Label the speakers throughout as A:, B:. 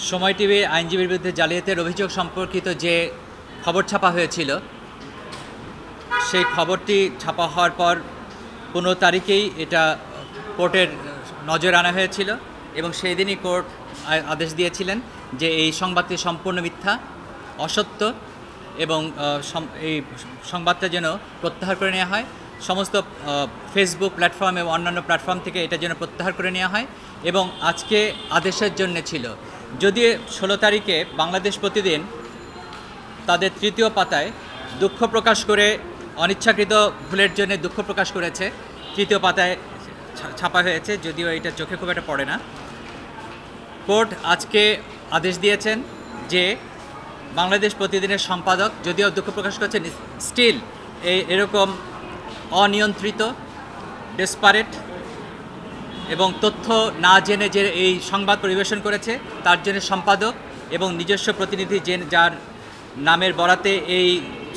A: সময় টিভি আইনজীবীর বিরুদ্ধে জালিয়াতির অভিযোগ সম্পর্কিত যে খবর ছাপা হয়েছিল, সেই খবরটি ছাপা হওয়ার পর 15 তারিখেই এটা কোর্টের নজরে আনা হয়েছিল এবং সেই দিনই কোর্ট আদেশ দিয়েছিলেন যে এই সংবাদটি সম্পূর্ণ মিথ্যা, অসত্য এবং এই সংবাদটা যেন প্রত্যাহার করে নেওয়া হয়। সমস্ত ফেসবুক প্ল্যাটফর্ম এবং অন্যান্য প্ল্যাটফর্ম থেকে এটা যেন প্রত্যাহার করে নেওয়া হয় এবং আজকে আদেশের জন্য ছিল। যদিও 16 তারিখে বাংলাদেশ প্রতিদিন তাদের তৃতীয় পাতায় দুঃখ প্রকাশ করে, অনিচ্ছাকৃত ভুলের জন্য দুঃখ প্রকাশ করেছে, তৃতীয় পাতায় ছাপা হয়েছে, যদিও এটা চোখে খুব একটা পড়ে না। কোর্ট আজকে আদেশ দিয়েছেন যে বাংলাদেশ প্রতিদিনের সম্পাদক যদিও দুঃখ প্রকাশ করছেন, স্টিল এরকম অনিয়ন্ত্রিত, ডেসপারেট এবং তথ্য না জেনে যে এই সংবাদ পরিবেশন করেছে তার জন্য সম্পাদক এবং নিজস্ব প্রতিনিধি যার নামের বরাতে এই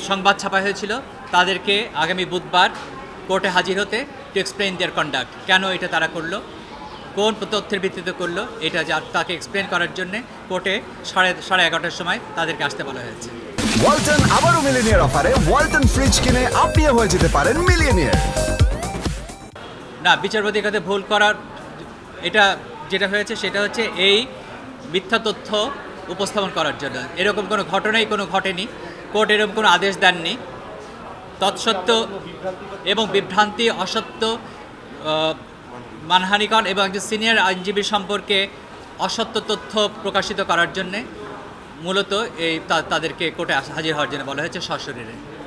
A: সংবাদ ছাপা হয়েছিল তাদেরকে আগামী বুধবার কোর্টে হাজির হতে, টু এক্সপ্লেইন দেয়ার কন্ডাক্ট, কেন এটা তারা করলো, কোন তথ্যের ভিত্তিতে করলো, এটা তাকে এক্সপ্লেন করার জন্য কোর্টে 11:30টার সময় তাদেরকে আসতে বলা হয়েছে।
B: ওয়ালটন আবারও মিলিয়নিয়ার অফারে ওয়ালটন ফ্রিজ কিনে আপনিও হয়ে যেতে পারেন মিলিয়নিয়ার।
A: না, বিচারপতির কাছে ভুল করার এটা যেটা হয়েছে সেটা হচ্ছে এই মিথ্যা তথ্য উপস্থাপন করার জন্য। এরকম কোনো ঘটনাই ঘটেনি, কোর্ট এরকম কোনো আদেশ দেননি। তৎসত্ত্ব এবং বিভ্রান্তি, অসত্য, মানহানিকর এবং একজন সিনিয়র আইনজীবী সম্পর্কে অসত্য তথ্য প্রকাশিত করার জন্যে মূলত তাদেরকে কোর্টে হাজির হওয়ার জন্য বলা হয়েছে সশরীরে।